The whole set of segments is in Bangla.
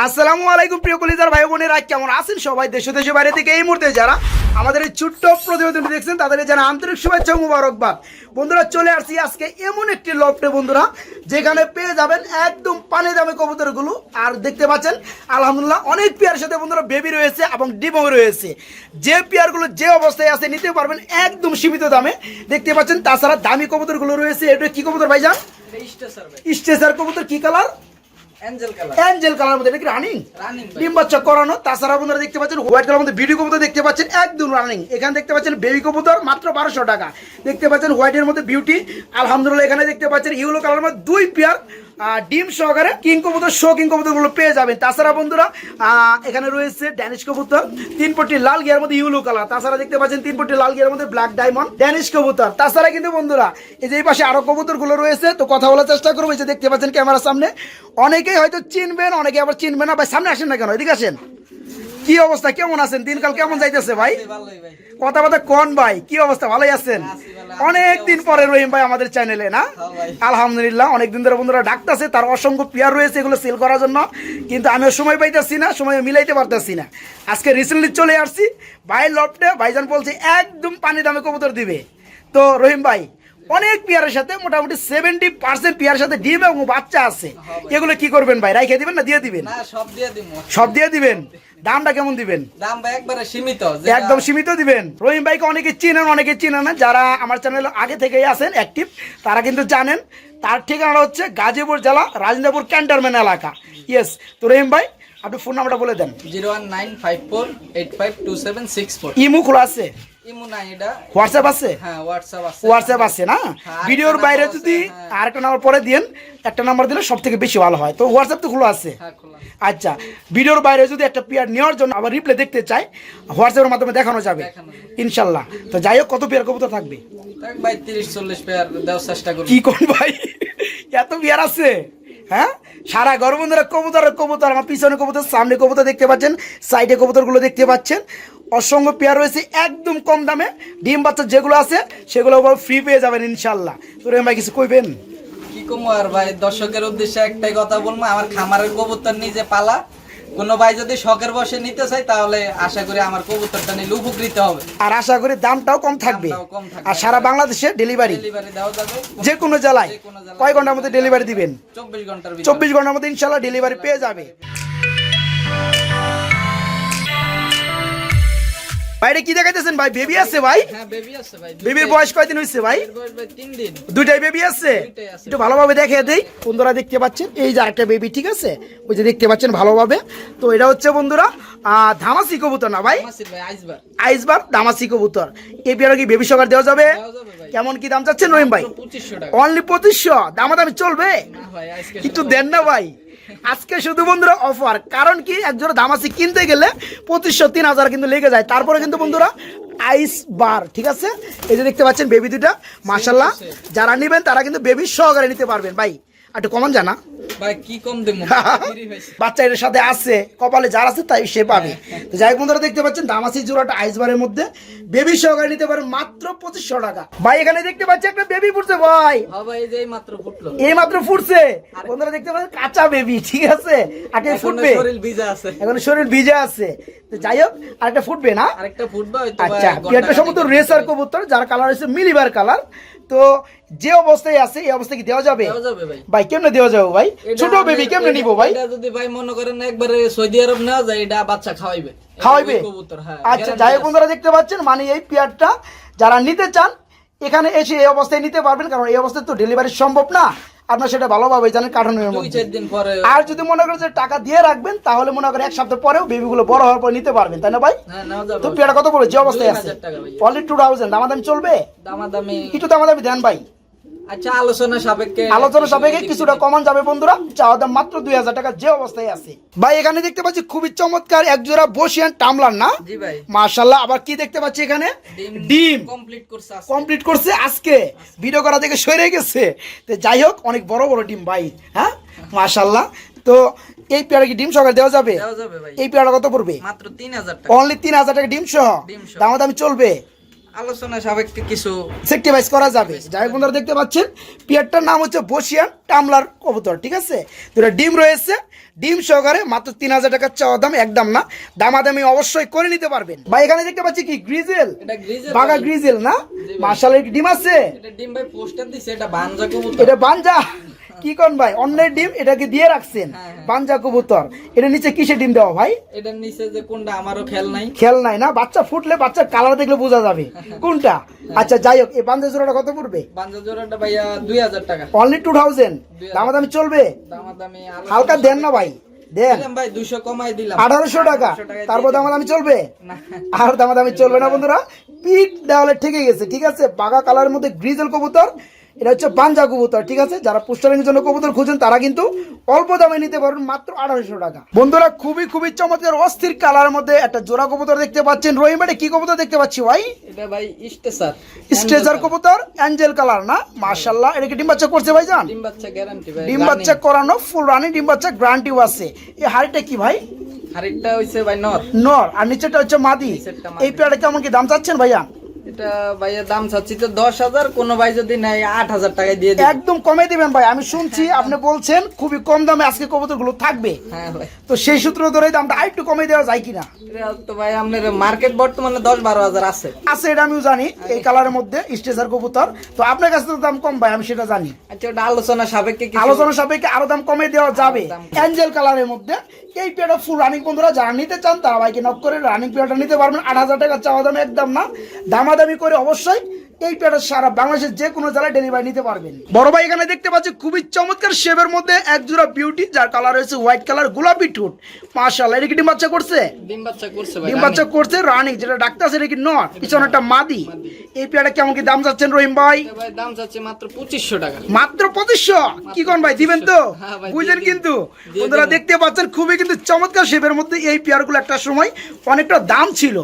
আসসালামু আলাইকুম প্রিয় কলিজার ভাই বোনেরা, কেমন আছেন সবাই? দেশ দেশের বাইরে থেকে এই মুহূর্তে যারা আমাদের এই ছোট্ট প্রতিবেদনটি দেখছেন তাদের জানা আন্তরিক শুভেচ্ছা ও মুবারকবাদ। বন্ধুরা, চলে আসছি আজকে এমন একটি লফটে বন্ধুরা, যেখানে পেয়ে যাবেন একদম পানি দামে কবুতরগুলো। আর দেখতে পাচ্ছেন আলহামদুলিল্লাহ অনেক পেয়ার সাথে বন্ধুরা বেবি রয়েছে এবং ডিমও রয়েছে। যে পেয়ারগুলো যে অবস্থায় আছে নিতে পারবেন একদম সীমিত দামে। দেখতে পাচ্ছেন তাছাড়া দামি কবুতরগুলো রয়েছে। এটা কি কবুতর ভাইজান? স্টেসার কবুতর। কি কালার? অ্যাঞ্জেল কালার মধ্যে। এটা কি রানিং? ডিম বাচ্চা করানো। তাছাড়া বন্ধুরা দেখতে পাচ্ছেন হোয়াইট কালার মধ্যে ভিডিও কবুতর দেখতে পাচ্ছেন একদম রানিং। এখানে দেখতে পাচ্ছেন বেবি কবুতর মাত্র 1200 টাকা। দেখতে পাচ্ছেন হোয়াইটের মধ্যে বিউটি আলহামদুলিল্লাহ। এখানে দেখতে পাচ্ছেন ইউলো কালার মধ্যে 2 পেয়ার ডিম সহকারে কিং কবুতর, শো কিং কবুতরগুলো পেয়ে যাবেন। তাছাড়া বন্ধুরা এখানে রয়েছে ড্যানিশ কবুতর 3 পট্টি লাল গিয়ার মধ্যে ইউলো কালার। তাছাড়া দেখতে পাচ্ছেন 3 পট্টি লাল গিয়ার মধ্যে ব্ল্যাক ডায়মন্ড ড্যানিশ কবুতর। তাছাড়া কিন্তু বন্ধুরা এই যে এই পাশে আরো কবুতরগুলো রয়েছে, তো কথা বলার চেষ্টা করবো। এই যে দেখতে পাচ্ছেন ক্যামেরার সামনে, অনেকেই হয়তো চিনবেন, অনেকে আবার চিনবেন না। ভাই সামনে আসেন না কেন? এদিকে আসেন। কি অবস্থা, কেমন আছেন? দিনকাল কেমন যাইতেছে ভাই? কথা কথা কোন ভাই, কি অবস্থা? ভালোই আছেন? অনেকদিন পরে রহিম ভাই আমাদের চ্যানেলে না? আলহামদুলিল্লাহ অনেকদিন ধরে বন্ধুরা ডাকতেছে, তার অসংখ্য পেয়ার রয়েছে এগুলো সেল করার জন্য, কিন্তু আমিও সময় পাইতেছি না, সময় মিলাইতে পারতেছি না। আজকে রিসেন্টলি চলে আসছি ভাই লফটে। ভাইজান বলছে একদম পানি দামে কবুতর দিবে। তো রহিম ভাই অনেক পেয়ারের সাথে মোটামুটি 70% পেয়ারের সাথে ডিম এবং বাচ্চা আছে। এগুলো কি করবেন ভাই? রাইখে দিবেন না দিয়ে দিবেন? সব দিয়ে দিবেন। দামটা কেমন দিবেন? দাম ভাই একবারে সীমিত, একদম সীমিত দিবেন। রহিম ভাইকে অনেকে চিনেন, অনেকে চিনেন না। যারা আমার চ্যানেলে আগে থেকেই আছেন অ্যাক্টিভ, তারা কিন্তু জানেন। তার ঠিকানা হচ্ছে গাজীপুর জেলা রাজেন্দ্রপুর ক্যান্টনমেন্ট এলাকা। ইয়েস। তো রহিম ভাই আপনি ফোন নাম্বারটা বলে দেন। 01954852764। ইমো খোলা আছে? ইমো নাই, এটা হোয়াটসঅ্যাপ আছে? হ্যাঁ হোয়াটসঅ্যাপ আছে। হোয়াটসঅ্যাপ আছে না? ভিডিওর বাইরে যদি আরেকটা নাম্বার পরে দিন, একটা নাম্বার দিলে সব থেকে বেশি ভালো হয়। তো হোয়াটসঅ্যাপ তো খোলা আছে? হ্যাঁ খোলা। আচ্ছা, ভিডিওর বাইরে যদি একটা পেয়ার নেওয়ার জন্য আবার রিপ্লে দেখতে চাই, হোয়াটসঅ্যাপের মাধ্যমে দেখানো যাবে ইনশাল্লাহ। তো যাই হোক, কত পেয়ার কবুতর থাকবে ভাই? 30-40 পেয়ার দেওয়ার চেষ্টা করব। কি কোন ভাই, এত পেয়ার আছে? হ্যাঁ, সারা ঘর বন্ধুরা কবুতর কবুতর। আমার পিছনে কবুতর, সামনে কবুতর দেখতে পাচ্ছেন, সাইডে কবুতরগুলো দেখতে পাচ্ছেন। অসংখ্য পেয়ার রয়েছে একদম কম দামে। ডিম বাচ্চা যেগুলো আছে সেগুলো ফ্রি পেয়ে যাবেন ইনশাল্লাহ। তো রেম ভাই কিছু কইবেন? কি কমো আর ভাই, দর্শকের উদ্দেশ্যে একটাই কথা বলবো, আমার খামারের কবুতর নিজে পালা। কোনো ভাই যদি শখের বসে নিতে চাই তাহলে আশা করি আমার কবুতরটা নিলে উপকৃত হবে। আর আশা করি দামটাও কম থাকবে। আর সারা বাংলাদেশে ডেলিভারি দেওয়া যাবে, যে কোনো জেলায়। কয় ঘন্টার মধ্যে ডেলিভারি দিবেন? 24 ঘন্টার মধ্যে ইনশাল্লাহ ডেলিভারি পেয়ে যাবে। বাইরে কি দেখাইতেছেন ভাই? বেবি আছে ভাই? হ্যাঁ বেবি আছে ভাই। বেবির বয়স কয়দিন হইছে ভাই? 3 দিন। দুইটাই বেবি আছে? একটু ভালোভাবে দেখিয়ে দেই। বন্ধুরা দেখতে পাচ্ছেন এই যে আরেকটা বেবি, ঠিক আছে? ওই যে দেখতে পাচ্ছেন ভালোভাবে। তো এটা হচ্ছে বন্ধুরা ধামাসি কবুতর না ভাই? আইসবার ধামাসি কবুতর। এই পেয়ারা কি বেবি সকার দেওয়া যাবে? কেমন কি দাম চাচ্ছেন রহিম ভাই? 2500 টাকা। অনলি 2500? দামাদামি চলবে? একটু দেন না ভাই। আজকে শুধু বন্ধুরা অফার। কারণ কি, একজোড়া ধামাসি কিনতে গেলে 2500-3000 কিন্তু লেগে যায়। তারপরে কিন্তু বন্ধুরা আইস বার, ঠিক আছে? এই যে দেখতে পাচ্ছেন বেবি দুটা, মাশাআল্লাহ। যারা নেবেন তারা কিন্তু বেবি সহকারে নিতে পারবেন। ভাই একটু কমান জানা ভাই, কি কম দেবো? বাচ্চা এর সাথে আছে, কপালে যার আছে তাই সে পাবে। তো যাই হোক বন্ধুরা দেখতে পাচ্ছেন ধামাসি জোড়াটা আইসবারের মধ্যে বেবি সহকারে নিতে পারেন মাত্র 2500 টাকা। ভাই এখানে দেখতে পাচ্ছি একটা বেবি ফুটছে ভাই। হ্যাঁ ভাই, এই যে মাত্র ফুটলো। এই মাত্র ফুটছে বন্ধুরা, দেখতে পাচ্ছেন কাঁচা বেবি, ঠিক আছে? আগে ফুটবে, শরীর ভিজা আছে, এখন শরীর ভিজা আছে। তো যাই হোক আরেকটা ফুটবে না? আরেকটা ফুটবে হয়তো। আচ্ছা, পেয়ারটা সম্ভবত রেসার কবুতর, যার কালার হচ্ছে মিলিবার কালার। তো যে অবস্থায় আছে এই অবস্থায় কি দেওয়া যাবে? দেওয়া যাবে ভাই। ভাই কেমনে দেওয়া যাবে ভাই? ছোট বেবি কেমনে নিব ভাই? এটা যদি ভাই মনে করেন একবারে সৌদি আরব নেওয়া যায়, এটা বাচ্চা খাওয়াইবে। কবুতর, হ্যাঁ। আচ্ছা, যাই হোক বন্ধুরা দেখতে পাচ্ছেন, মানে এই পেয়ারটা যারা নিতে চান এখানে এসে এই অবস্থায় নিতে পারবেন। কারণ এই অবস্থায় তো ডেলিভারি সম্ভব না, আপনার সেটা ভালোভাবে জানেন কার্টুনের মধ্যে। 2-4 দিন পরে। আর যদি মনে করেন যে টাকা দিয়ে রাখবেন তাহলে মনে করেন 1 সপ্তাহ পরেও বেবিগুলো বড় হওয়ার পর নিতে পারবেন, তাই না ভাই? হ্যাঁ নেওয়া যাবে। তো পেয়ারটা কত পড়বে যে অবস্থায় আছে? 2000 টাকা ভাই। অনলি 2000। দামাদামি চলবে? দামাদামি একটু দামাদামি দেন ভাই। আচ্ছা, আলোচনা সাপেক্ষে কিছুটা কমান যাবে বন্ধুরা। চাওয়া দাম মাত্র 2000 টাকা যে অবস্থায় আছে। ভাই এখানে দেখতে পাচ্ছি খুবই চমৎকার এক জোড়া বসিয়ান টামলার না? জি ভাই মাশাআল্লাহ। আবার কি দেখতে পাচ্ছি এখানে? ডিম কমপ্লিট করছে আজকে, ভিডিও করা থেকে সরে গেছে। তো যাই হোক অনেক বড় বড় ডিম ভাই। হ্যাঁ মাশাআল্লাহ। তো এই পেয়ারা কি ডিম সহকারে দেওয়া যাবে? ভাই। এই পেয়ারা কত পড়বে? মাত্র 3000 টাকা। অনলি 3000 টাকা ডিম সহ। দামাদামি চলবে? আলোচনা সাপেক্ষে কিছু সেক্টিভাইজ করা যাবে। যাই হোক বন্ধুরা দেখতে পাচ্ছেন পিয়ারটার নাম হচ্ছে বসিয়ান টামলার কবুতর, ঠিক আছে। দুটো ডিম রয়েছে, ডিম সহকারে মাত্র 3000 টাকা চাওয়া দাম, একদম না, দামাদামি অবশ্যই করে নিতে পারবেন। ভাই এখানে দেখতে পাচ্ছি কি গ্রিজেল, এটা গ্রিজেল বাগা গ্রিজেল না, মাশাআল্লাহ ডিম আছে। এটা ডিম ভাই পোস্টার দিছে, এটা বানজা কবুতর। এটা বানজা কি কোন ভাই, অন্যের ডিম এটাকে দিয়ে রাখছেন, বানজা কবুতর। এটা নিচে কিসে ডিম দেওয়া ভাই? এটার নিচে যে কোনটা আমারও খেয়াল নাই। খেল নাই না, বাচ্চা ফুটলে বাচ্চার কালার দেখলে বোঝা যাবে কোনটা। আচ্ছা যাই হোক, এই বানজা জোড়াটা কত পড়বে? বানজা জোড়াটা ভাইয়া 2000 টাকা। অনলি 2000 দামাদামি চলবে? দামাদামি হালকা দেন না ভাই, দেন দিলাম ভাই, 200 কমাই দিলাম, 1800 টাকা। 1800 টাকায় তারপর দামাদামি চলবে না। আর দামাদামি চলবে না বন্ধুরা, পিক দেওয়ালে ঠিকই গেছে, ঠিক আছে। বাগা কালারের মধ্যে গ্রিজেল কবুতর, এটা হচ্ছে বানজা কবুতর, ঠিক আছে। যারা পোস্টারিং জন্য কবুতর খুঁজেন তারা কিন্তু অল্প দামে নিতে পারবেন, মাত্র 1800 টাকা। বন্ধুরা খুবই খুবই চমৎকার অস্থির কালারের মধ্যে একটা জোড়া কবুতর দেখতে পাচ্ছেন। রহিম ভাই কি কবুতর দেখতে পাচ্ছি ভাই? এটা ভাই স্টেসার, স্ট্রেজার কবুতর, অ্যাঞ্জেল কালার না, মাশাআল্লাহ। এটা কি ডিম বাচ্চা করছে ভাই জান? ডিম বাচ্চা গ্যারান্টি ভাই, ডিম বাচ্চা করানো, ফুল রানি ডিম বাচ্চা গ্যারান্টিও আছে। এই হাড়িটা কি ভাই? আরেকটা হইছে ভাই নর। নর, আর নিচেটা হচ্ছে মাদি। নিচেরটা মাদি। এই পেয়ারটা কেমন কি দাম চাচ্ছেন ভাইয়া? এটা ভাইয়া দাম চাচ্ছি তো 10000, কোন ভাই যদি নেয় 8000 টাকায় দিয়ে দিই। একদম কমে দিবেন ভাই, আমি শুনছি আপনি বলছেন খুবই কম দামে আজকে কবুতরগুলো থাকবে, হ্যাঁ ভাই, তো সেই সূত্র ধরে দামটা আরেকটু কমে দেওয়া যায় কিনা? এটা তো ভাই আপনার মার্কেট বর্তমানে 10-12 হাজার আছে। আছে, এটা আমিও জানি, এই কালারের মধ্যে স্টেজার কবুতর। তো আপনার কাছে তো দাম কম ভাই, আমি সেটা জানি। আচ্ছা, ওটা আলোচনা সাপেক্ষে কিছু আলোচনা সাপেক্ষে আরো দাম কমে দেওয়া যাবে। দাম কম। অ্যাঞ্জেল কালারের মধ্যে এই পেয়ারটা ফুল রানিং, বন্ধুরা যারা নিতে চান তারা ভাইকে নক করে রানিং পেয়ারটা নিতে পারবেন। 8000 টাকা চাওয়া দাম, একদম না, দামাদামি করে অবশ্যই এই পেয়ারটা সারা বাংলাদেশের যে কোনো জেলায় ডেলিভারি নিতে পারবেন। বড় ভাই এখানে দেখতে পাচ্ছি খুবই চমৎকার শেপের মধ্যে এক জোড়া বিউটি, যার কালার হয়েছে হোয়াইট কালার, গোলাপি ঠোঁট, মাশাআল্লাহ। এটা কি ডিম বাচ্চা করছে? ডিম বাচ্চা করছে ভাই, ডিম বাচ্চা করছে, রানিং, যেটা ডাক্তার সেটা কি নট, পিছনে একটা মাদি। এই পেয়ারটা কেমন কি দাম চাচ্ছেন রহিম ভাই? এটা ভাই দাম চাচ্ছে মাত্র 2500 টাকা। মাত্র 2500? কি কোন ভাই, দিবেন তো? হ্যাঁ ভাই, বুঝলেন দিয়ে কিন্তু দিয়ে বন্ধুরা দেবো। দেখতে পাচ্ছেন খুবই কিন্তু চমৎকার শেপের মধ্যে এই পেয়ারগুলো একটা সময় অনেকটা দাম ছিল।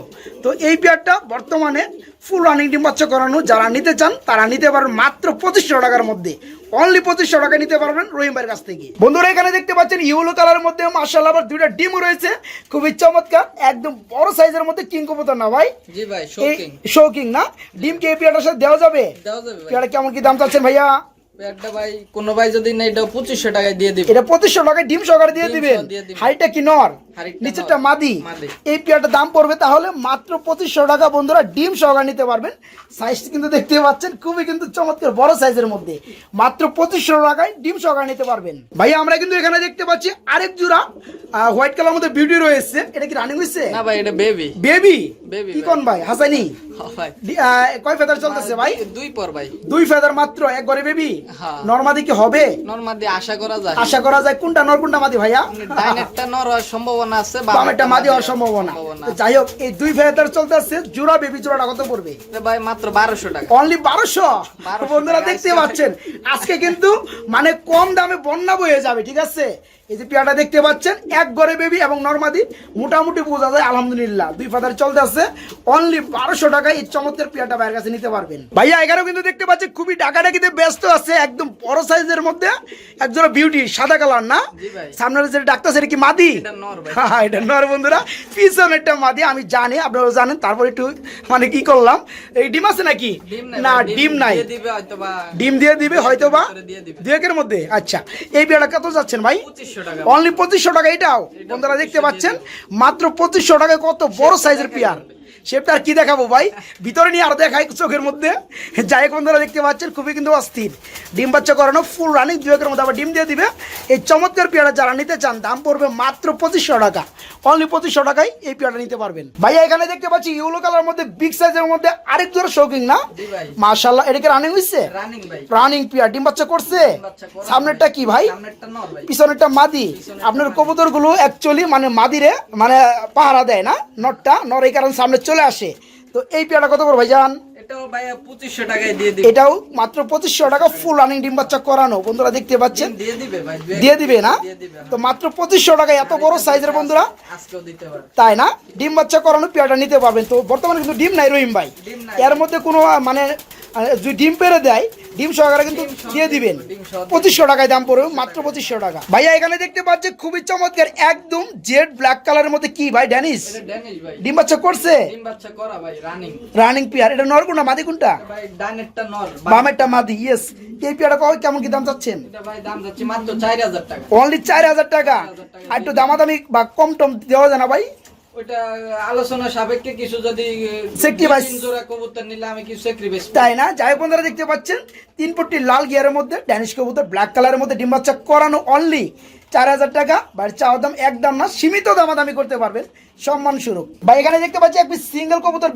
তো এই পেয়ারটা বর্তমানে ফুল রানিং ডিম বাচ্চা করানো, যারা নিতে চান তারা নিতে পারবেন মাত্র 2500 টাকার মধ্যে, অনলি 2500 টাকা নিতে পারবেন রহিম ভাইয়ের কাছ থেকে। বন্ধুরা এখানে দেখতে পাচ্ছেন ইয়েলো কালারের মধ্যে মাশাআল্লাহ আবার দুইটা ডিমও রয়েছে, খুবই চমৎকার, একদম বড় সাইজের মধ্যে কিং কবুতর না ভাই? জি ভাই, শোকিং। শৌকিং না, ডিমকে এই পেয়ারটার সাথে দেওয়া যাবে? দাও যাবে ভাই। পেয়ারটা কেমন কি দাম চাচ্ছেন ভাইয়া? পেয়ারটা ভাই কোন ভাই যদি নেয় এটা 2500 টাকায় দিয়ে দিবে। এটা 2500 টাকায় ডিম সহকারে দিয়ে ডিম দিবেন। সহ দিয়ে দিবেন। হাইটা কি নর, হাড়িটা নিচেরটা নর, মাদি। মাদি। এই পেয়ারটার দাম পড়বে তাহলে মাত্র 2500 টাকা বন্ধুরা, ডিম সহকারে নিতে পারবেন। সাইজ কিন্তু দেখতে পাচ্ছেন খুবই কিন্তু চমৎকার বড় সাইজের মধ্যে, মাত্র 2500 টাকায় ডিম সহকারে নিতে পারবেন। ভাই আমরা কিন্তু এখানে দেখতে পাচ্ছি আরেক জোড়া হোয়াইট কালার মধ্যে বিউটি রয়েছে, এটা কি রানিং হইছে? না ভাই, এটা বেবি। বেবি? বেবি কি ভাই। কোন ভাই হাসানি? হ্যাঁ ভাই, কয় ফেদার চলতেছে ভাই? দুই পর ভাই। 2 ফেদার মাত্র, একবারে বেবি। হ্যাঁ। নরমাদি কি হবে? নরমাল দিয়ে আশা করা যায়। আশা করা যায়। কোনটা নর কোনটা মাদি ভাইয়া? ডাইনেরটা নর হওয়ার সম্ভাবনা আছে, বামেরটা মাদি হওয়ার সম্ভাবনা। তো যাই হোক, এই 2 ফেদার চলতে আসছে, জোড়া বেবি জোড়াটা কত পড়বে? এটা ভাই মাত্র 1200 টাকা। অনলি 1200। 1200 বন্ধুরা টাকা দেখতে আজকে। পাচ্ছেন আজকে কিন্তু মানে কম দামে বন্যা বয়ে যাবে, ঠিক আছে। এই যে পেয়ারটা দেখতে পাচ্ছেন এক গড়ে বেবি এবং নরমাদি, মোটামুটি বোঝা যায় আলহামদুলিল্লাহ 2 ফেদার চলতে আছে, অনলি 1200 টাকায় এই চমৎকার পেয়ারটা ভাইয়ের কাছে নিতে পারবেন। ভাইয়া এখানেও কিন্তু দেখতে পাচ্ছেন খুবই ডাকাডাকিতে ব্যস্ত আছে, একদম বড় সাইজের মধ্যে একজোড়া বিউটি, সাদা কালার না, জি ভাই। সামনের যে ডাক্তার সেটা কি মাদি? এটা নর ভাই। হ্যাঁ এটা নর বন্ধুরা, পিছনেরটা মাদি, আমি জানি আপনারাও জানেন, তারপর একটু মানে কি করলাম। এই ডিম আছে নাকি? ডিম নাই না ভাই, ডিম নাই, দিয়ে দিবে হয়তোবা। ডিম দিয়ে দিবে হয়তোবা দিয়ে দিবে। 2 একের মধ্যে। আচ্ছা এই পেয়ারটা কত যাচ্ছেন ভাই? 2500 টাকা। অনলি 2500 টাকা। এটাও বন্ধুরা দেখতে পাচ্ছেন মাত্র 2500 টাকায় কত বড় সাইজের পেয়ার। শেপটা আর কি দেখাবো ভাই, ভিতরে নিয়ে আর দেখাই চোখের মধ্যে। যাই হোক বন্ধুরা দেখতে পাচ্ছেন খুবই কিন্তু অস্থির, ডিম বাচ্চা করানো, ফুল রানিং, 2 একের মধ্যে আবার ডিম দিয়ে দিবে। এই চমৎকার পেয়ারা যারা নিতে চান দাম পড়বে মাত্র 2500 টাকা, অনলি 2500 টাকায় এই পেয়ারটা নিতে পারবেন। ভাইয়া এখানে দেখতে পাচ্ছি ইয়েলো কালার মধ্যে বিগ সাইজের মধ্যে আরেক জোড়া শৌকিং না, জি ভাই। মাশাআল্লাহ। এটা কি রানিং হইছে? রানিং ভাই। রানিং পেয়ার, ডিম বাচ্চা করছে? বাচ্চা করা। সামনেরটা কি ভাই? সামনেরটা নর ভাই। পিছনেরটা মাদি। আপনার কবুতর গুলো অ্যাকচুয়ালি মানে মাদিরে মানে পাহারা দেয় না, নটটা নর এই কারণে সামনে চলে আসে। তো এই পেয়ারটা কত করে ভাইজান? এটাও ভাই 2500 টাকায় দিয়ে দিবে। এটাও মাত্র 2500 টাকা, ফুল রানিং ডিম বাচ্চা করানো, বন্ধুরা দেখতে পাচ্ছেন দিয়ে দিবে ভাই। দিয়ে দিবে না? দিয়ে দিবে। তো মাত্র 2500 টাকায় এত বড় সাইজের বন্ধুরা, আজকেও দিতে পারে। তাই না? ডিম বাচ্চা করানো পেয়ারটা নিতে পারবেন। তো বর্তমানে কিন্তু ডিম নাই রহিম ভাই, ডিম নাই। এর মধ্যে কোনো মানে যদি ডিম পেরে দেয় ডিম সহকারে কিন্তু দিয়ে দিবেন। 2500 টাকায় দাম পড়বে, মাত্র 2500 টাকা। ভাইয়া এখানে দেখতে পাচ্ছি খুবই চমৎকার একদম জেড ব্ল্যাক কালারের মধ্যে কি ভাই ড্যানিশ এটা ড্যানিশ ভাই। ডিম বাচ্চা করছে, ডিম বাচ্চা করা ভাই, রানিং পেয়ার। এটা নর কোনটা মাদি কোনটা? ভাই ডানেরটা নর, বামেরটা মাদি। ইয়েস, এই পেয়ারটা কেমন কি দাম চাচ্ছেন? এটা ভাই দাম যাচ্ছে মাত্র 4000 টাকা। অনলি 4000 টাকা। আর একটু দামাদামি বা কম টম দেওয়া যায় না ভাই? ওটা আলোচনা সাপেক্ষে কিছু যদি Sacrifice। 3 জোড়া কবুতর নিলে আমি কিছু স্যাক্রিফাইস তাই না? যাই হোক বন্ধুরা দেখতে পাচ্ছেন 3 পট্টি লাল গিয়ারের মধ্যে ড্যানিশ কবুতর ব্ল্যাক কালারের মধ্যে ডিম বাচ্চা করানো অনলি 4000 টাকা। ভাই চাওয়া দাম একদম না, সীমিত দামাদামি করতে পারবেন সম্মান স্বরূপ। ভাই এখানে দেখতে পাচ্ছি এক পিস সিঙ্গেল কবুতর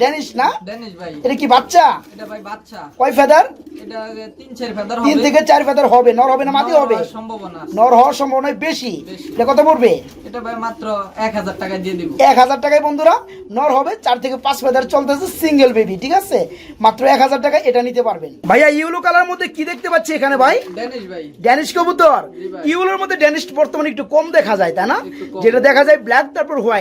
ড্যানিশ না? ড্যানিশ ভাই। এটা কি বাচ্চা? এটা ভাই বাচ্চা। কয় ফেদার? এটা 3-4 ফেদার 3 হবে। থেকে 4 ফেদার হবে। নর হবে না মাদি হবে? সম্ভাবনা আছে। নর হওয়ার সম্ভাবনা বেশি। এটা কত পড়বে? এটা ভাই মাত্র 1000 টাকা দিয়ে দিব। 1000 টাকায় বন্ধুরা নর হবে, 4 থেকে 5 ফেদার চলতেছে, সিঙ্গেল বেবি, ঠিক আছে? মাত্র 1000 টাকা এটা নিতে পারবেন। ভাইয়া ইউলো কালার মধ্যে কি দেখতে পাচ্ছি এখানে ভাই? ড্যানিশ ভাই। ড্যানিশ কবুতর। জি ভাই। ইউলোর মধ্যে ড্যানিশ বর্তমানে একটু কম দেখা যায়, তাই না? একটু কম। যেটা দেখা যায় ব্ল্যাক তারপর হোয়াইট।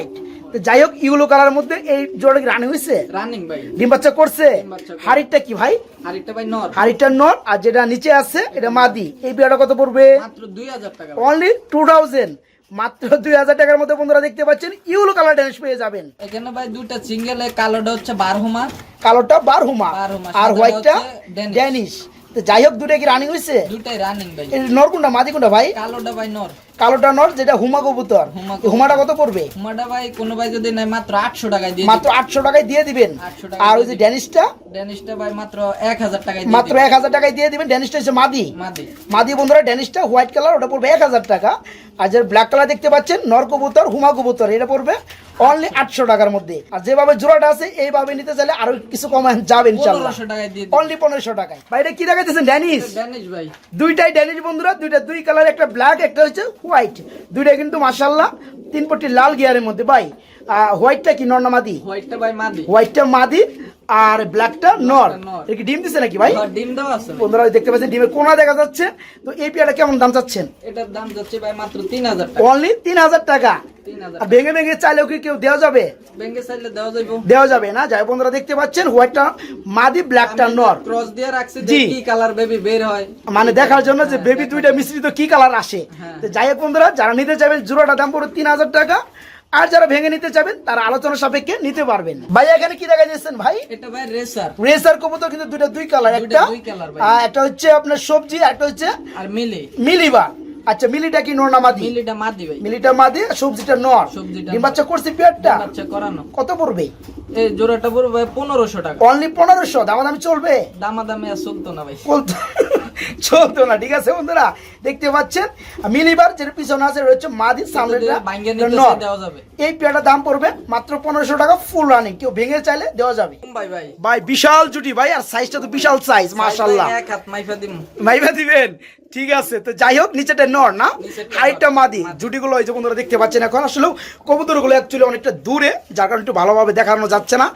তো যাই হোক ইউলো কালার মধ্যে এই জোড়া রানি হয়েছে, রানিং ভাই। ডিম বাচ্চা করছে। ডিম বাচ্চা করছে। হাড়িটা কি ভাই? আর এটা ভাই নর। হাড়িটা নর, আর যেটা নিচে আছে এটা মাদি। এই বিয়াটা কত পড়বে? মাত্র 2000 টাকা। অনলি 2000, মাত্র 2000 টাকার মধ্যে বন্ধুরা দেখতে পাচ্ছেন ইউলো কালার ড্যানিশ পেয়ে যাবেন। এখানে ভাই দুইটা সিঙ্গেল, কালোটা হচ্ছে বারহুমা, কালোটা বারহুমা বারহুমা, আর সাদাটা হোয়াইটটা হচ্ছে ড্যানিশ। ড্যানিশ। তো যাই হোক দুটো কি রানিং হয়েছে? দুটাই রানিং ভাই। এই নর কোনটা মাদি কোনটা ভাই? কালোটা ভাই নর। কালোটা নর, যেটা হুমা কবুতর। হুমা এই হুমাটা কত পড়বে? হুমাটা ভাই কোন ভাই যদি নেয় মাত্র 800 টাকায় দিয়ে মাত্র 800 টাকায় দিয়ে দিবেন। 800 টাকায় আর ওই দিয়ে যে দিবেন। ড্যানিশটা ড্যানিশটা ভাই মাত্র 1000 টাকায় দিয়ে মাত্র দিবেন। 1000 টাকায় দিয়ে দিবেন। ড্যানিশটা হচ্ছে মাদি। মাদি। মাদি বন্ধুরা ড্যানিশটা হোয়াইট কালার, ওটা পড়বে 1000 টাকা। আর যে ব্ল্যাক কালার দেখতে পাচ্ছেন নর কবুতর হুমা কবুতর, এটা পড়বে অনলি 800 টাকার মধ্যে। আর যেভাবে জোড়াটা আছে এইভাবে নিতে চাইলে আরো কিছু কমে যাবে ইনশাআল্লাহ। 1500 টাকায় দিয়ে দিবেন। অনলি 1500 টাকায়। ভাই এটা কি দেখাইতেছেন? ড্যানিশ। ড্যানিশ ভাই। দুইটাই ড্যানিশ বন্ধুরা, দুই কালার, একটা ব্ল্যাক একটা হচ্ছে হোয়াইট। দুইটাই কিন্তু মাশাআল্লাহ 3 পট্টি লাল গিয়ারের মধ্যে। ভাই হোয়াইটটা কি নর না মাদি? হোয়াইটটা ভাই মাদি। হোয়াইটটা মাদি আর ব্ল্যাকটা নর। নর। এটা কি ডিম দিছে নাকি ভাই? আর ডিম দেওয়া আছে ভাই। বন্ধুরা দেখতে পাচ্ছেন ডিমের কোনা দেখা যাচ্ছে। তো এই পেয়ারটা কেমন দাম চাচ্ছেন? এটার দাম যাচ্ছে ভাই মাত্র 3000 টাকা। অনলি 3000 টাকা। 3000 আর ভেঙে ভেঙে চাইলেও কি কেউ দেওয়া যাবে? ব্যাংকে চাইলে দেওয়া যাইবো। দেওয়া যাবে না? যাই বন্ধুরা দেখতে পাচ্ছেন হোয়াইটটা মাদি, ব্ল্যাকটা নর। ক্রস দিয়ে রাখছি জি। যে কি কালার বেবি বের হয়, মানে দেখার জন্য যে বেবি দুইটা মিশ্রিত কি কালার আসে। হ্যাঁ। তো যাই হোক বন্ধুরা যারা নিতে চাইবেন জোড়াটা দাম পড়বে 3000 টাকা। আর যারা ভেঙে নিতে চাইবেন তারা আলোচনা সাপেক্ষে নিতে পারবেন। ভাই এখানে কি দেখা যাচ্ছেন ভাই? এটা ভাই রেসার। রেসার কবুতর কিন্তু দুই কালার, একটা দুই কালার ভাই। একটা হচ্ছে আপনার সবজি, একটা হচ্ছে আর মিলি। মিলিবা। আচ্ছা মিলিটা কি নর না মাদি? মিলিটা মাদি ভাই। মিলিটা মাদি, সবজিটা নর। সবজিটা ডিম নর। বাচ্চা করছে পেয়ারটা বাচ্চা করানো। কত পড়বে? এই জোড়াটা পড়বে ভাই 1500 টাকা। অনলি 1500। দামাদামি চলবে? দামাদামি আর চলতো না ভাই। চলতো না, ঠিক আছে বন্ধুরা দেখতে পাচ্ছেন মিলিবার যেটা পিছনে আছে রয়েছে মাদি, সামনেটা ভাঙ্গে নিতে নর। চাই দেওয়া যাবে। এই পেয়ারটার দাম পড়বে মাত্র 1500 টাকা, ফুল রানিং। কেউ ভেঙে চাইলে দেওয়া যাবে। ভাই ভাই। ভাই বিশাল জুটি ভাই, আর সাইজটা তো বিশাল সাইজ মাশাআল্লাহ। এক হাত মাইফা দিম। মাইবা দিবেন, ঠিক আছে। তো যাই হোক নিচেটা নর না, নিচেরটা হাইটটা নর। মাদি। জুটিগুলো এই যে বন্ধুরা দেখতে পাচ্ছেন এখন আসলে কবুতরগুলো অ্যাকচুয়ালি অনেকটা দূরে, যার কারণে একটু ভালোভাবে দেখানো যাচ্ছে না।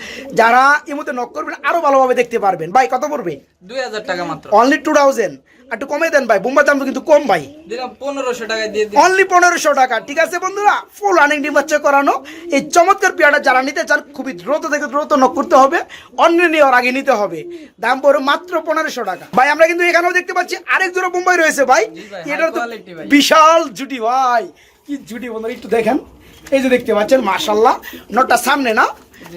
যারা এই মধ্যে নক করবেন আরো ভালোভাবে দেখতে পারবেন। ভাই কত পড়বে? 2000 টাকা মাত্র। অনলি 2000। একটু কমে দেন ভাই, বোম্বার দাম তো কিন্তু কম ভাই। দিলাম 1500 টাকা দিয়ে দিন। অনলি 1500 টাকা, ঠিক আছে বন্ধুরা। ফুল রানিং ডিম বাচ্চা করানো এই চমৎকার পেয়ারটা যারা নিতে চান খুবই দ্রুত থেকে দ্রুত নক করতে হবে, অন্য নেওয়ার আগে নিতে হবে। দাম পড়বে মাত্র 1500 টাকা। ভাই আমরা কিন্তু এখানেও দেখতে পাচ্ছি আরেক জোড়া বোম্বাই রয়েছে ভাই। জি ভাই, এটার তো high quality ভাই। বিশাল জুটি ভাই, কি জুটি বন্ধুরা একটু দেখেন। এই যে দেখতে পাচ্ছেন মাশাআল্লাহ, নটটা সামনে না,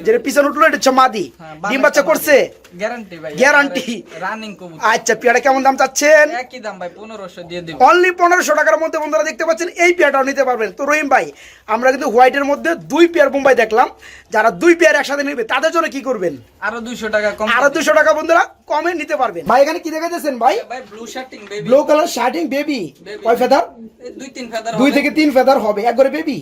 যেটা পিছনে উঠলো এটা হচ্ছে মাদি। হ্যাঁ, ডিম বাচ্চা করছে? গ্যারান্টি ভাই। গ্যারান্টি। রানিং কবুতর। আচ্ছা পেয়ারটা কেমন দাম চাচ্ছেন? একই দাম ভাই 1500 দিয়ে দিব। অনলি 1500 টাকার মধ্যে বন্ধুরা দেখতে পাচ্ছেন এই পেয়ারটাও নিতে পারবেন। তো রহিম ভাই আমরা কিন্তু হোয়াইটের মধ্যে 2 পেয়ার বোম্বাই দেখলাম, যারা 2 পেয়ার একসাথে নেবে তাদের জন্য কি করবেন? আরো 200 টাকা কম। আরো 200 টাকা বন্ধুরা কমে নিতে পারবেন। ভাই এখানে কি দেখাচ্ছেন ভাই? ভাই blue shirting baby. Blue colour shirting baby. Baby। কয় ফেদার? 2-3 ফেদার 2 থেকে 3 ফেদার হবে। এক ঘরে বেবি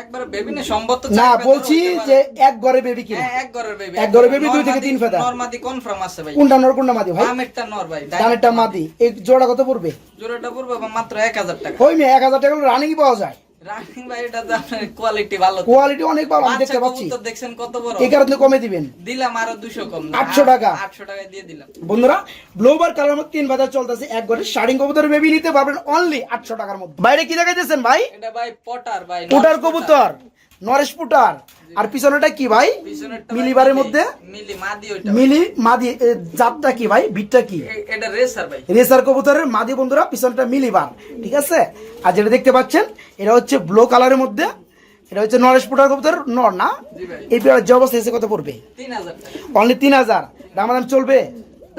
একবারে বেবি না সম্ভবত না, বলছি যে এক ঘরে বেবি কিনা। এক ঘরের বেবি। এক ঘরে বেবি 2 থেকে 3 ফেদার। নরমাদি কনফার্ম আছে ভাই। কোনটা নর কোনটা মাদি ভাই? আমেরটা নর ভাই। ডানেরটা মাদি। এই জোড়া কত পড়বে? জোড়াটা পড়বে মাত্র 1000 টাকা। ওই মেয়ে 1000 টাকা রানিং পাওয়া যায়। রানিং ভাই এটা তো কোয়ালিটি ভালো। কোয়ালিটি অনেক ভালো আমি দেখতে পাচ্ছি। কবুতর দেখছেন কত বড়। এই কারণে কমে দিবেন। দিলাম আরো 200 কম। 800 টাকা। 800 টাকা দিয়ে দিলাম। বন্ধুরা ব্লোবার কালার মধ্যে 3 ফেদার চলতেছে, এক ঘরে শার্টিং কবুতর বেবি নিতে পারবেন অনলি 800 টাকার মধ্যে। বাইরে কি দেখাইতেছেন ভাই? এটা ভাই পটার ভাই। পোটার কবুতর, নরেশ পুটার। আর পিছনেটা কি ভাই? পিছনেরটা মিলিবারের মধ্যে মিলি মাদি ওইটা মিলি মাদি। জাতটা কি ভাই? বিটটা কি? এটা রেসার ভাই। রেসার কবুতরের মাদি বন্ধুরা, পিছনটা মিলিবার, ঠিক আছে। আর যেটা দেখতে পাচ্ছেন এটা হচ্ছে ব্লু কালারের মধ্যে, এটা হচ্ছে নরেশ পুটার কবুতর নর না। জি ভাই। এই পেয়ার যে অবস্থা এসে কত পড়বে? 3000 টাকা। অনলি 3000। দামাদাম চলবে?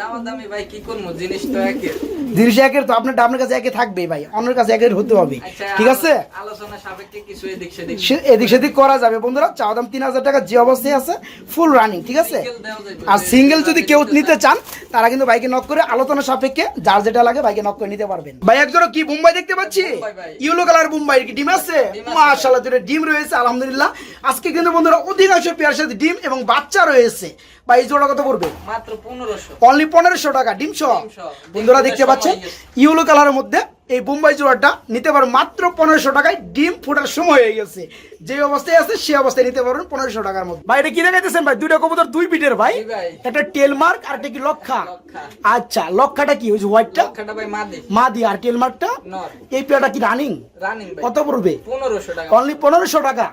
দামাদামি ভাই কি করবো, জিনিস তো একই। জিনিস একের তো আপনার কাছে একে থাকবে ভাই, অন্যের কাছে একের হতে হবে, আচ্ছা, ঠিক আছে। আলোচনা সাপেক্ষে কিছু এদিক সেদিক এদিক সেদিক করা যাবে বন্ধুরা। চাওয়া দাম 3000 টাকা, যে অবস্থায় আছে ফুল রানিং, ঠিক আছে। সিঙ্গেল দেওয়া যাবে। আর সিঙ্গেল যদি কেউ নিতে চান তারা কিন্তু বাইকে নক করে আলোচনা সাপেক্ষে যার যেটা লাগে বাইকে নক করে নিতে পারবেন। ভাই একজোড়া কি বোম্বাই দেখতে পাচ্ছি, বোম্বাই ভাই। ইয়েলো কালার বোম্বাই, কি ডিম আছে? মাশাআল্লাহ, দুটো ডিম রয়েছে আলহামদুলিল্লাহ। আজকে কিন্তু বন্ধুরা অধিকাংশ পেয়ার সাথে ডিম এবং বাচ্চা রয়েছে। ভাই এই জোড়া কত পড়বে? মাত্র 1500। অনলি 1500 টাকা ডিম সহ। ডিম সহ। বন্ধুরা ডিম দেখতে ফুটার পাচ্ছেন সময় গেছে। ইয়েলো কালারের মধ্যে এই বোম্বাই জোড়াটা নিতে পারেন মাত্র 1500 টাকায়। ডিম ফোটার সময় হয়ে গেছে, যে অবস্থায় আছে সেই অবস্থায় নিতে পারবেন 1500 টাকার মধ্যে। ভাই এটা কি দেখাইতেছেন ভাই? দুইটা কবুতর দুই পিঠের ভাই, জি ভাই। একটা টেল মার্ক আর একটা কি লক্ষা। লক্ষা। আচ্ছা, লক্ষাটা কি? ওই যে হোয়াইটটা লক্ষাটা ভাই মাদি। মাদি, আর টেল মার্কটা নর। এই পেয়ারটা কি রানিং? রানিং ভাই। কত পড়বে? 1500 টাকা। অনলি 1500 টাকা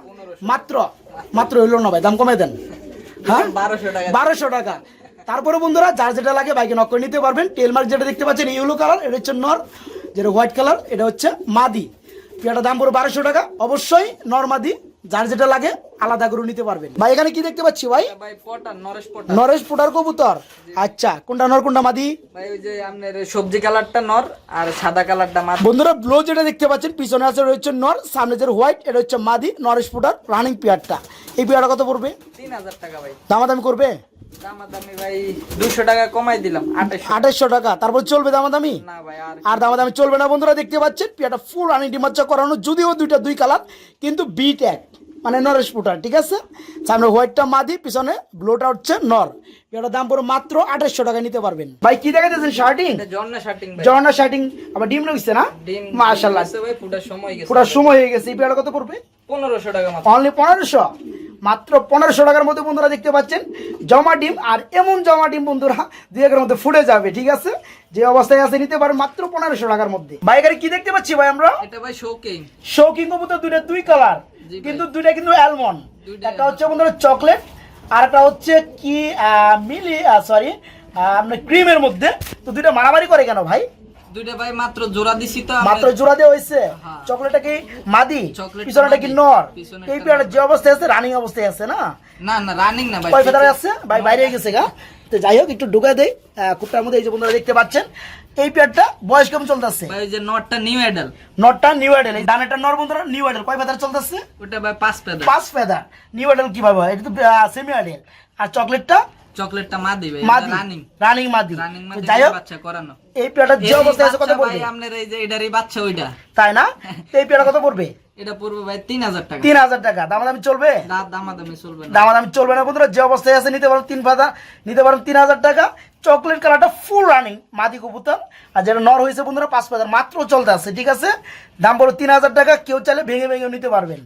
মাত্র। মাত্র হইলো না ভাই, দাম কমাই দেন। হ্যাঁ 1200 টাকা। 1200 টাকা। তারপরে বন্ধুরা যার যেটা লাগে বাইকে নক করে নিতে পারবেন। টেলমার্ক যেটা দেখতে পাচ্ছেন ইয়েলো কালার, এটা হচ্ছে নর, যেটা হোয়াইট কালার এটা হচ্ছে মাদি। পেয়ারটার দাম পড়ে 1200 টাকা। অবশ্যই নর মাদি যার যেটা লাগে আলাদা করে নিতে পারবেন। ভাই এখানে কি দেখতে পাচ্ছি ভাই? ভাই পটা নরেশ পটা। নরেশ পুটার কবুতর। আচ্ছা, কোনটা নর কোনটা মাদি? ভাই ওই যে আপনার সবজি কালারটা নর আর সাদা কালারটা মাদি। বন্ধুরা ব্লু যেটা দেখতে পাচ্ছেন পিছনে আছে রয়েছে নর, সামনে যে হোয়াইট এটা হচ্ছে মাদি। নরেশ পুটার রানিং পেয়ারটা। এই পেয়ারটা কত পড়বে? 3000 টাকা ভাই। দামাদামি করবে? দামাদামি ভাই 200 টাকা কমাই দিলাম 2800। 2800 টাকা। তারপর চলবে দামাদামি? না ভাই আর আর দামাদামি চলবে না বন্ধুরা। দেখতে পাচ্ছেন পেয়ারটা ফুল রানিং ডিমাচ্চা করানো, যদিও দুই কালার কিন্তু বিট এক, মানে নরেশ পুটার, ঠিক আছে। সামনে হোয়াইটটা মাদি, পিছনে ব্লুটা হচ্ছে নর। পেয়ারটার দাম পড়ে মাত্র 2800 টাকা, নিতে পারবেন। ভাই কি দেখাইতেছেন? শার্টিং, এটা জর্না শার্টিং ভাই। জর্না শার্টিং। আবার ডিম রয়েছে না? ডিম মাশাআল্লাহ, আছে ভাই, ফুটার সময় গেছে। পুরো সময় হয়ে গেছে। এই পেয়ারটা কত পড়বে? 1500 টাকা মাত্র। অনলি 1500। মাত্র 1500 টাকার মধ্যে বন্ধুরা দেখতে পাচ্ছেন জমা ডিম। আর এমন জমা ডিম বন্ধুরা 2-1 মধ্যে ফুটে যাবে, ঠিক আছে। যে অবস্থায় আছে নিতে পারেন মাত্র 1500 টাকার মধ্যে। বাইকারে কি দেখতে পাচ্ছি ভাই আমরা? এটা ভাই শোকিং। শৌকিং কবুতর দুই কালার, জি ভাই। কিন্তু দুইটা কিন্তু অ্যালমন্ড। দুইটা একটা হচ্ছে বন্ধুরা চকলেট, আর একটা হচ্ছে কি মিলি সরি আপনার ক্রিমের মধ্যে। তো দুইটা মারামারি করে কেন ভাই? দুইটা ভাই মাত্র জোড়া দিছি তো মাত্র জোড়া দেওয়া হয়েছে। হ্যাঁ। চকলেটটা কি মাদি, চকলেটটা পিছনেটা কি মাদি, নর। পিছনেরটা এই পেয়ারটা যে অবস্থায় আছে রানিং অবস্থায় আছে না? না না রানিং না ভাই। কয় ফেদারে আছে ভাই? বাইরে গেছে গা। তো যাই হোক একটু ঢুকা দেই কুটটার মধ্যে। এই যে বন্ধুরা দেখতে পাচ্ছেন এই পেয়ারটা বয়স কেমন চলতেছে? ভাই ওই যে নটটা নিউ অ্যাডাল। নরটা নিউ আইডেল, এই দানেরটা নর বন্ধুরা নিউ আইডেল। কয় ফেদার চলতেছে? ওটা ভাই 5 ফেদার। 5 ফেদার। নিউ আইডেল কিভাবে হয়? এটা তো সেমি আইডেল। আর চকলেটটা চকলেটটা মাদি ভাই। মাদি, রানিং। রানিং মাদি। রানিং তো মাদি যাই হোক বাচ্চা করানো। এই পেয়ারটা যে অবস্থায় আছে কত পড়বে? ভাই আপনার এই যে এটারই বাচ্চা ওইটা। তাই না? তো এই পেয়ারটা কত পড়বে? এটা পড়বে ভাই 3000 টাকা। 3000 টাকা। দামাদামি চলবে? দামাদামি চলবে না। দামাদামি চলবে না বন্ধুরা। যে অবস্থায় আছে নিতে পারেন 3 ফেদার, নিতে পারেন 3000 টাকা। চকলেট কালারটা ফুল রানিং মাদি কবুতর। আর যেটা নর হয়েছে বন্ধুরা 5 ফেদার মাত্র চলতে আছে, ঠিক আছে। দাম পড়ে 3000 টাকা। কেউ চাইলে ভেঙে ভেঙে নিতে পারবেন।